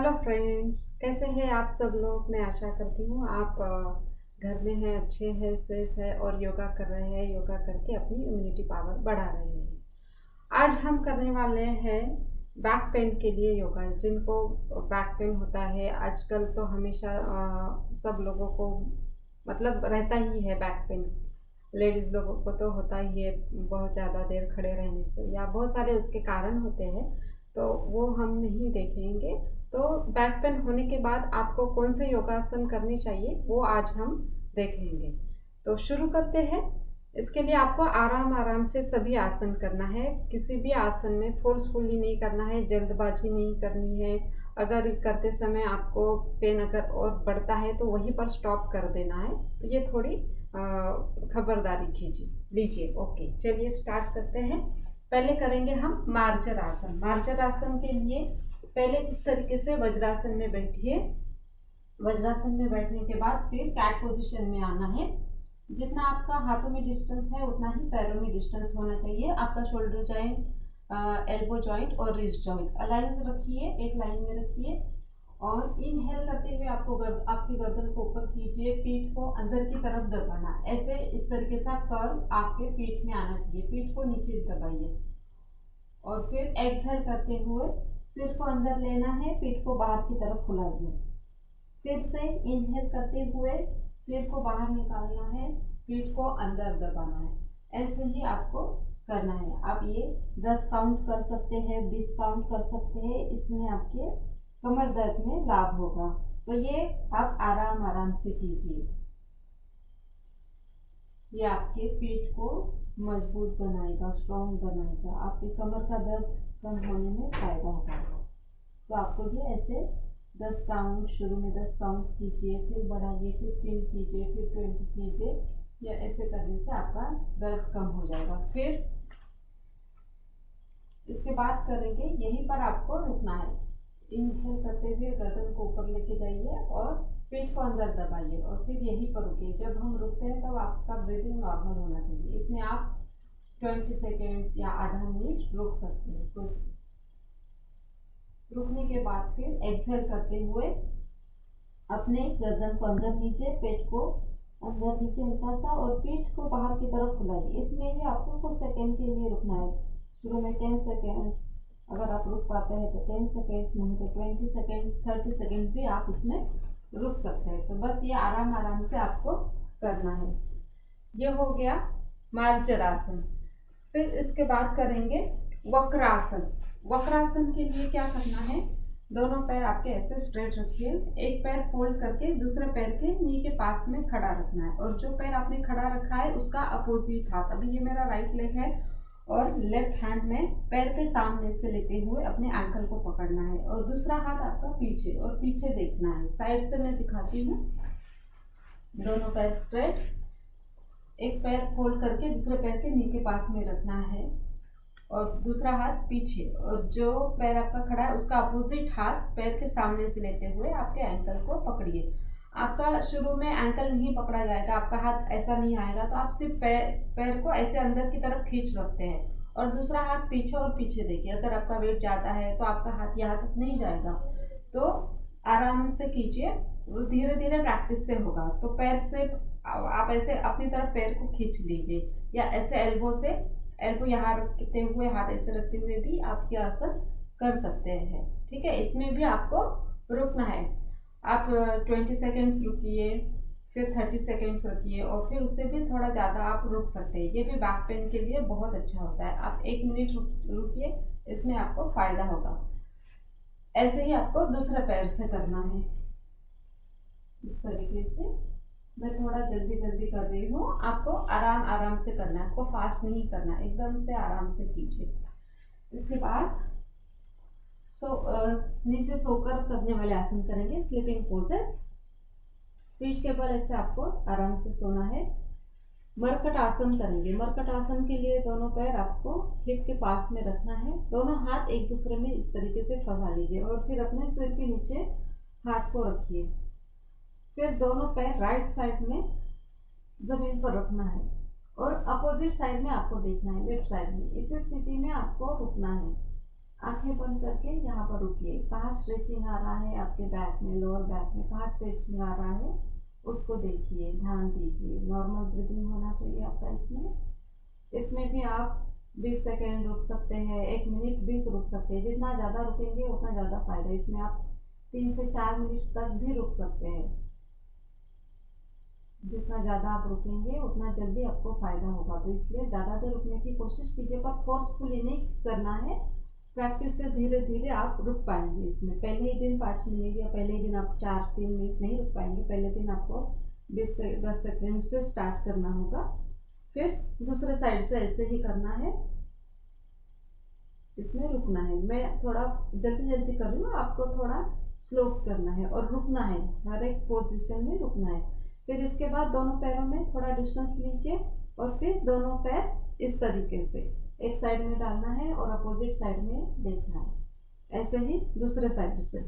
Hello friends, कैसे हैं आप सब लोग। मैं आशा करती हूँ आप घर में हैं, अच्छे हैं, सेफ है और योगा कर रहे हैं। योगा करके अपनी इम्यूनिटी पावर बढ़ा रहे हैं। आज हम करने वाले हैं बैक पेन के लिए योगा। जिनको बैक पेन होता है आजकल तो हमेशा सब लोगों को मतलब रहता ही है बैक पेन। लेडीज़ लोगों को तो होता ही है, बहुत ज़्यादा देर खड़े रहने से या बहुत सारे उसके कारण होते हैं, तो वो हम नहीं देखेंगे। तो बैक पेन होने के बाद आपको कौन से योगासन करने चाहिए वो आज हम देखेंगे। तो शुरू करते हैं। इसके लिए आपको आराम आराम से सभी आसन करना है। किसी भी आसन में फोर्सफुली नहीं करना है, जल्दबाजी नहीं करनी है। अगर करते समय आपको पेन अगर और बढ़ता है तो वहीं पर स्टॉप कर देना है। तो ये थोड़ी खबरदारी लीजिए। ओके, चलिए स्टार्ट करते हैं। पहले करेंगे हम मार्जर आसन। मार्जर आसन के लिए पहले इस तरीके से वज्रासन में बैठिए। वज्रासन में बैठने के बाद फिर कैट पोजीशन में आना है। जितना आपका हाथों में डिस्टेंस है उतना ही पैरों में डिस्टेंस होना चाहिए। आपका शोल्डर जॉइंट, एल्बो जॉइंट और रिस्ट जॉइंट अलाइन रखिए, एक लाइन में रखिए। और इनहेल करते हुए आपकी गर्दन को ऊपर कीजिए, पीठ को अंदर की तरफ दबाना। ऐसे इस तरीके से कर्व आपके पीठ में आना चाहिए। पीठ को नीचे दबाइए और फिर एक्सहेल करते हुए सिर को अंदर लेना है, पीठ को बाहर की तरफ फुलाइए। फिर से इनहेल करते हुए सिर को बाहर निकालना है, पीठ को अंदर दबाना है। ऐसे ही आपको करना है। आप ये 10 काउंट कर सकते हैं, 20 काउंट कर सकते हैं। इसमें आपके कमर दर्द में लाभ होगा। तो ये आप आराम आराम से कीजिए। ये आपके पीठ को मजबूत बनाएगा, स्ट्रॉन्ग बनाएगा। आपके कमर का दर्द कम होने में फायदा होगा। तो आपको ये ऐसे 10 काउंट, शुरू में 10 काउंट कीजिए, फिर बढ़ाइए, 15 कीजिए, फिर 20 कीजिए। या ऐसे करने से आपका दर्द कम हो जाएगा। फिर इसके बाद करेंगे, यहीं पर आपको रुकना है। इनहेल करते हुए गर्दन को ऊपर लेके जाइए और पेट को अंदर दबाइए और फिर यहीं पर रुकिए। जब हम रुकते हैं तब आपका ब्रीदिंग नॉर्मल होना चाहिए। इसमें आप 20 सेकेंड्स या आधा मिनट रुक सकते हैं। तो रुकने के बाद फिर एक्सहेल करते हुए अपने गर्दन को अंदर लीजिए, पेट को अंदर लीजिए हल्का सा और पीठ को बाहर की तरफ फुलाइए। इसमें भी आपको कुछ सेकेंड के लिए रुकना है। शुरू में 10 सेकेंड्स, अगर आप रुक पाते हैं तो 10 सेकेंड्स, नहीं तो 20 सेकेंड्स, 30 सेकेंड्स भी आप इसमें रुक सकते हैं। तो बस ये आराम आराम से आपको करना है। ये हो गया मार्जर आसन। फिर इसके बाद करेंगे वक्रासन। वक्रासन के लिए क्या करना है, दोनों पैर आपके ऐसे स्ट्रेट रखिए। एक पैर फोल्ड करके दूसरे पैर के नी के पास में खड़ा रखना है और जो पैर आपने खड़ा रखा है उसका अपोजिट हाथ, अभी ये मेरा राइट लेग है और लेफ्ट हैंड में पैर के सामने से लेते हुए अपने एंकल को पकड़ना है और दूसरा हाथ आपका पीछे और पीछे देखना है। साइड से मैं दिखाती हूँ। दोनों पैर स्ट्रेट, एक पैर फोल्ड करके दूसरे पैर के नी के पास में रखना है और दूसरा हाथ पीछे, और जो पैर आपका खड़ा है उसका अपोजिट हाथ पैर के सामने से लेते हुए आपके एंकल को पकड़िए। आपका शुरू में एंकल नहीं पकड़ा जाएगा, आपका हाथ ऐसा नहीं आएगा, तो आप सिर्फ पैर को ऐसे अंदर की तरफ खींच सकते हैं और दूसरा हाथ पीछे और पीछे देखिए। अगर आपका वेट जाता है तो आपका हाथ यहाँ तक नहीं जाएगा। तो आराम से कीजिए, धीरे धीरे प्रैक्टिस से होगा। तो पैर से आप ऐसे अपनी तरफ पैर को खींच लीजिए या ऐसे एल्बो यहाँ रखते हुए, हाथ ऐसे रखते हुए भी आप ये आसन कर सकते हैं। ठीक है, इसमें भी आपको रुकना है। आप 20 सेकेंड्स रुकिए, फिर 30 सेकेंड्स रखिए और फिर उससे भी थोड़ा ज़्यादा आप रुक सकते हैं। ये भी बैक पेन के लिए बहुत अच्छा होता है। आप 1 मिनट रुकिए, इसमें आपको फ़ायदा होगा। ऐसे ही आपको दूसरे पैर से करना है। इस तरीके से मैं थोड़ा जल्दी जल्दी कर रही हूँ, आपको आराम आराम से करना है, आपको फास्ट नहीं करना है, एकदम से आराम से कीजिए। इसके बाद नीचे सोकर करने वाले आसन करेंगे, स्लीपिंग पोजेस। पीठ के बल ऐसे आपको आराम से सोना है। मरकट आसन करेंगे। मरकट आसन के लिए दोनों पैर आपको हिप के पास में रखना है। दोनों हाथ एक दूसरे में इस तरीके से फंसा लीजिए और फिर अपने सिर के नीचे हाथ को रखिए। फिर दोनों पैर राइट साइड में जमीन पर रखना है और अपोजिट साइड में आपको देखना है, लेफ्ट साइड में। इस स्थिति में आपको रुकना है। आंखें बंद करके यहाँ पर रुकिए। कहाँ स्ट्रेचिंग आ रहा है आपके बैक में, लोअर बैक में कहाँ स्ट्रेचिंग आ रहा है उसको देखिए, ध्यान दीजिए। नॉर्मल ब्रीदिंग होना चाहिए आपका इसमें भी आप 20 सेकेंड रुक सकते हैं, 1 मिनट भी रुक सकते हैं। जितना ज़्यादा रुकेंगे उतना ज़्यादा फायदा। इसमें आप 3 से 4 मिनट तक भी रुक सकते हैं। जितना ज़्यादा आप रुकेंगे उतना जल्दी आपको फ़ायदा होगा। तो इसलिए ज़्यादा देर रुकने की कोशिश कीजिए, पर फोर्सफुली नहीं करना है। प्रैक्टिस से धीरे धीरे आप रुक पाएंगे। इसमें पहले ही दिन 5 मिनट या पहले ही दिन आप 3 मिनट नहीं रुक पाएंगे। पहले दिन आपको 20 से 10 सेकेंड से स्टार्ट करना होगा, फिर दूसरे साइड से ऐसे ही करना है। इसमें रुकना है। मैं थोड़ा जल्दी जल्दी कर रही हूँ, आपको थोड़ा स्लो करना है और रुकना है। हर एक पोजीशन में रुकना है। फिर इसके बाद दोनों पैरों में थोड़ा डिस्टेंस लीजिए और फिर दोनों पैर इस तरीके से एक साइड में डालना है और अपोजिट साइड में देखना है। ऐसे ही दूसरे साइड से।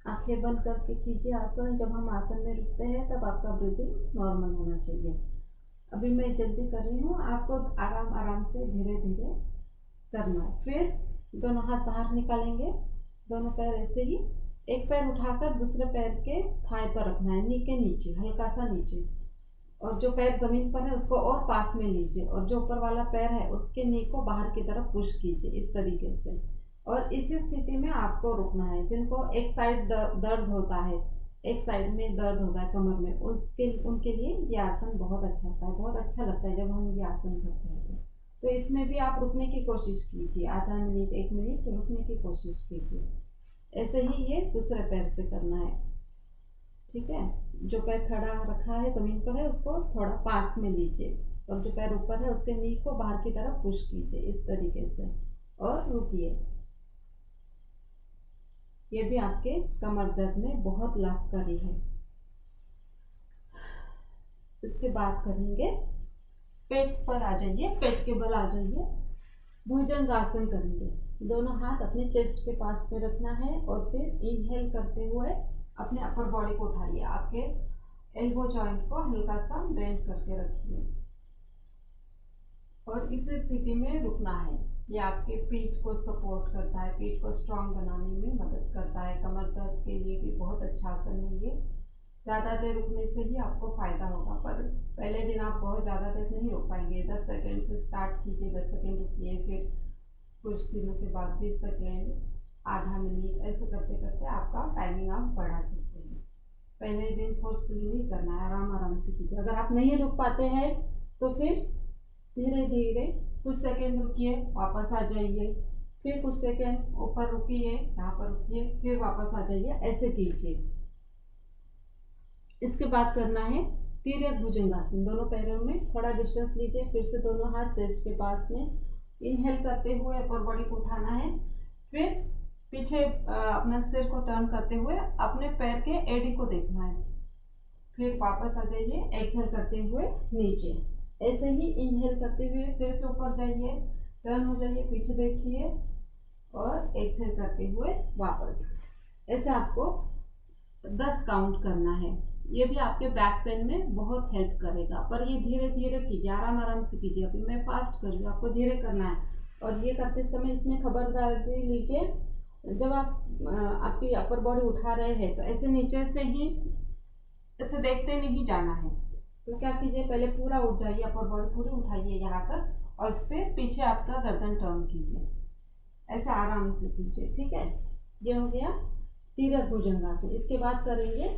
आंखें बंद करके कीजिए आसन। जब हम आसन में रुकते हैं तब आपका ब्रीदिंग नॉर्मल होना चाहिए। अभी मैं जल्दी कर रही हूँ, आपको आराम आराम से धीरे धीरे करना है। फिर दोनों हाथ बाहर निकालेंगे, दोनों पैर ऐसे ही। एक पैर उठाकर दूसरे पैर के थाई पर रखना है, नी के नीचे, हल्का सा नीचे। और जो पैर जमीन पर है उसको और पास में लीजिए, और जो ऊपर वाला पैर है उसके नी को बाहर की तरफ पुश कीजिए इस तरीके से। और इसी स्थिति में आपको रुकना है। जिनको एक साइड दर्द होता है, एक साइड में दर्द होता है कमर में, उनके लिए ये आसन बहुत अच्छा होता है। बहुत अच्छा लगता है जब हम ये आसन करते हैं। तो इसमें भी आप रुकने की कोशिश कीजिए, आधा मिनट 1 मिनट रुकने की कोशिश कीजिए। ऐसे ही ये दूसरे पैर से करना है, ठीक है। जो पैर खड़ा रखा है ज़मीन पर है उसको थोड़ा पास में लीजिए, और जो पैर ऊपर है उसके नी को बाहर की तरफ पुश कीजिए इस तरीके से, और रुकिए। ये भी आपके कमर दर्द में बहुत लाभकारी है। इसके बाद करेंगे पेट पर आ जाइए, पेट के बल आ जाइए। भुजंगासन करेंगे। दोनों हाथ अपने चेस्ट के पास में रखना है और फिर इनहेल करते हुए अपने अपर बॉडी को उठाइए। आपके एल्बो जॉइंट को हल्का सा बेंड करके रखिए और इस स्थिति में रुकना है। ये आपके पीठ को सपोर्ट करता है, पीठ को स्ट्रांग बनाने में मदद करता है। कमर दर्द के लिए भी बहुत अच्छा आसन है ये। ज़्यादा देर रुकने से ही आपको फ़ायदा होगा, पर पहले दिन आप बहुत ज़्यादा देर नहीं रुक पाएंगे। 10 सेकेंड से स्टार्ट कीजिए, 10 सेकेंड रुकिए, फिर कुछ दिनों के बाद 20 सेकेंड, आधा मिनट, ऐसे करते करते आपका टाइमिंग आप बढ़ा सकते हैं। पहले दिन फोर्सफुली नहीं करना है, आराम आराम से कीजिए। अगर आप नहीं रुक पाते हैं तो फिर धीरे धीरे कुछ सेकेंड रुकिए, वापस आ जाइए, फिर कुछ सेकेंड ऊपर रुकिए, यहाँ पर रुकिए, फिर वापस आ जाइए। ऐसे कीजिए। इसके बाद करना है तिर्यक भुजंगासन। दोनों पैरों में थोड़ा डिस्टेंस लीजिए, फिर से दोनों हाथ चेस्ट के पास में। इनहेल करते हुए अपर बॉडी को उठाना है, फिर पीछे अपना सिर को टर्न करते हुए अपने पैर के एडी को देखना है, फिर वापस आ जाइए। एक्सहेल करते हुए नीचे, ऐसे ही इनहेल करते हुए फिर से ऊपर जाइए, टर्न हो जाइए, पीछे देखिए और एक्सहेल करते हुए वापस। ऐसे आपको 10 काउंट करना है। ये भी आपके बैक पेन में बहुत हेल्प करेगा, पर ये धीरे धीरे कीजिए, आराम आराम से कीजिए। अभी मैं फास्ट कर रही हूँ, आपको धीरे करना है। और ये करते समय इसमें खबरदारी लीजिए, जब आप आपकी अपर बॉडी उठा रहे हैं तो ऐसे नीचे से ही ऐसे देखते नहीं जाना है। तो क्या कीजिए, पहले पूरा उठ जाइए, अपर बॉडी पूरी उठाइए यहाँ तक, और फिर पीछे आपका गर्दन टर्न कीजिए। ऐसे आराम से कीजिए, ठीक है। ये हो गया तिर्यक भुजंगासन। इसके बाद करेंगे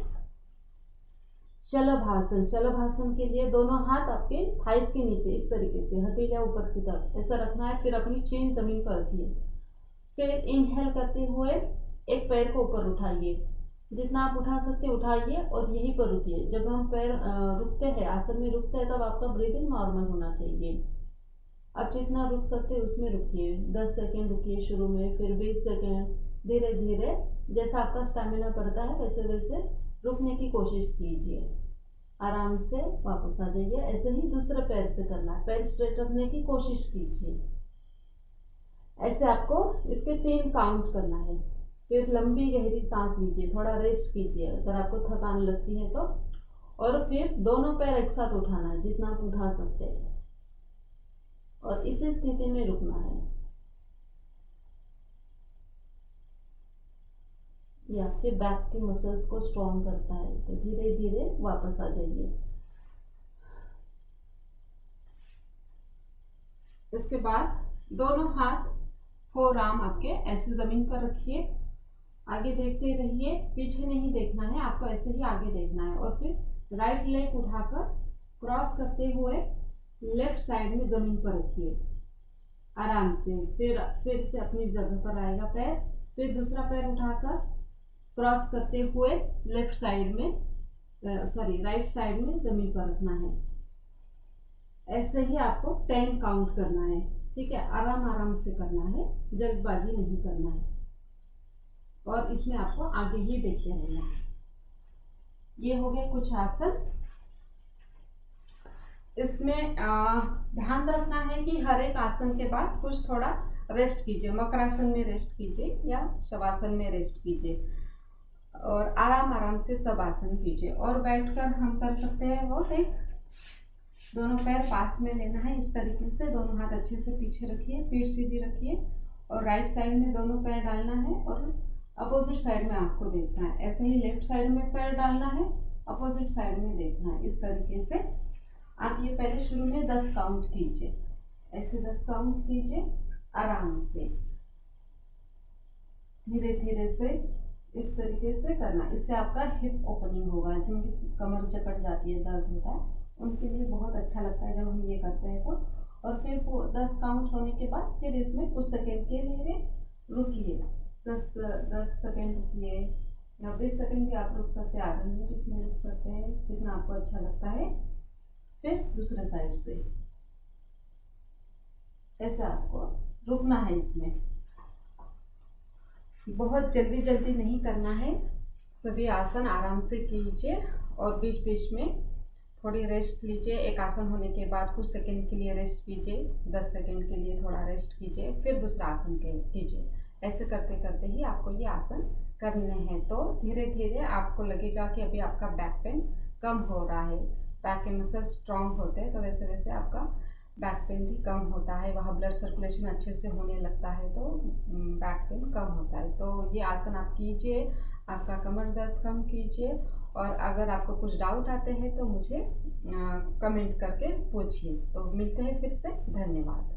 शलभासन। शलभासन के लिए दोनों हाथ आपके थाइस के नीचे इस तरीके से, हथेलियां ऊपर की तरफ ऐसा रखना है। फिर अपनी चीन जमीन पर रखिए। फिर इनहेल करते हुए एक पैर को ऊपर उठाइए, जितना आप उठा सकते उठाइए और यहीं पर रुकिए। जब हम पैर रुकते हैं, आसन में रुकते हैं, तब आपका ब्रीदिंग नॉर्मल होना चाहिए। आप जितना रुक सकते उसमें रुकिए। 10 सेकेंड रुकिए शुरू में, फिर 20 सेकेंड, धीरे धीरे जैसा आपका स्टैमिना बढ़ता है वैसे वैसे रुकने की कोशिश कीजिए। आराम से वापस आ जाइए। ऐसे ही दूसरे पैर से करना है, पैर स्ट्रेट रखने की कोशिश कीजिए। ऐसे आपको इसके 3 काउंट करना है। फिर लंबी गहरी सांस लीजिए, थोड़ा रेस्ट कीजिए अगर आपको थकान लगती है तो, और फिर दोनों पैर एक साथ उठाना है जितना आप उठा सकते हैं, और इसी स्थिति में रुकना है। ये आपके बैक की मसल्स को स्ट्रॉन्ग करता है। तो धीरे धीरे वापस आ जाइए। इसके बाद दोनों हाथ फोर आर्म आपके ऐसे ज़मीन पर रखिए, आगे देखते रहिए, पीछे नहीं देखना है आपको, ऐसे ही आगे देखना है। और फिर राइट लेग उठाकर क्रॉस करते हुए लेफ्ट साइड में ज़मीन पर रखिए आराम से। फिर से अपनी जगह पर आएगा पैर, फिर दूसरा पैर उठाकर क्रॉस करते हुए लेफ्ट साइड में राइट साइड में ज़मीन पर रखना है। ऐसे ही आपको 10 काउंट करना है, ठीक है। आराम आराम से करना है, जल्दबाजी नहीं करना है। और इसमें आपको आगे ही देखते रहना है। ये हो गए कुछ आसन। इसमें ध्यान रखना है कि हर एक आसन के बाद कुछ थोड़ा रेस्ट कीजिए। मकरासन में रेस्ट कीजिए या शवासन में रेस्ट कीजिए, और आराम आराम से सब आसन कीजिए। और बैठकर हम कर सकते हैं वो एक, दोनों पैर पास में लेना है इस तरीके से, दोनों हाथ अच्छे से पीछे रखिए, पीठ सीधी रखिए, और राइट साइड में दोनों पैर डालना है और अपोजिट साइड में आपको देखना है। ऐसे ही लेफ्ट साइड में पैर डालना है, अपोजिट साइड में देखना है। इस तरीके से आप ये पहले शुरू में 10 काउंट कीजिए, ऐसे 10 काउंट कीजिए आराम से, धीरे धीरे से इस तरीके से करना। इससे आपका हिप ओपनिंग होगा। जिनकी कमर जकड़ जाती है, दर्द होता है, उनके लिए बहुत अच्छा लगता है जब हम ये करते हैं तो। और फिर वो 10 काउंट होने के बाद फिर इसमें कुछ सेकेंड के लिए रुकिए, 10 सेकेंड रुकिए, या 20 सेकेंड भी आप रुक सकते हैं, आधा मिनट इसमें रुक सकते हैं, जितना आपको अच्छा लगता है। फिर दूसरे साइड से ऐसे आपको रुकना है। इसमें बहुत जल्दी जल्दी नहीं करना है, सभी आसन आराम से कीजिए और बीच बीच में थोड़ी रेस्ट लीजिए। एक आसन होने के बाद कुछ सेकंड के लिए रेस्ट कीजिए, 10 सेकंड के लिए थोड़ा रेस्ट कीजिए, फिर दूसरा आसन कीजिए। ऐसे करते करते ही आपको ये आसन करने हैं। तो धीरे धीरे आपको लगेगा कि अभी आपका बैक पेन कम हो रहा है, बैक के मसल स्ट्रॉन्ग होते हैं, तो वैसे वैसे आपका बैक पेन भी कम होता है, वहाँ ब्लड सर्कुलेशन अच्छे से होने लगता है, तो बैक पेन कम होता है। तो ये आसन आप कीजिए, आपका कमर दर्द कम कीजिए। और अगर आपको कुछ डाउट आते हैं तो मुझे कमेंट करके पूछिए। तो मिलते हैं फिर से, धन्यवाद।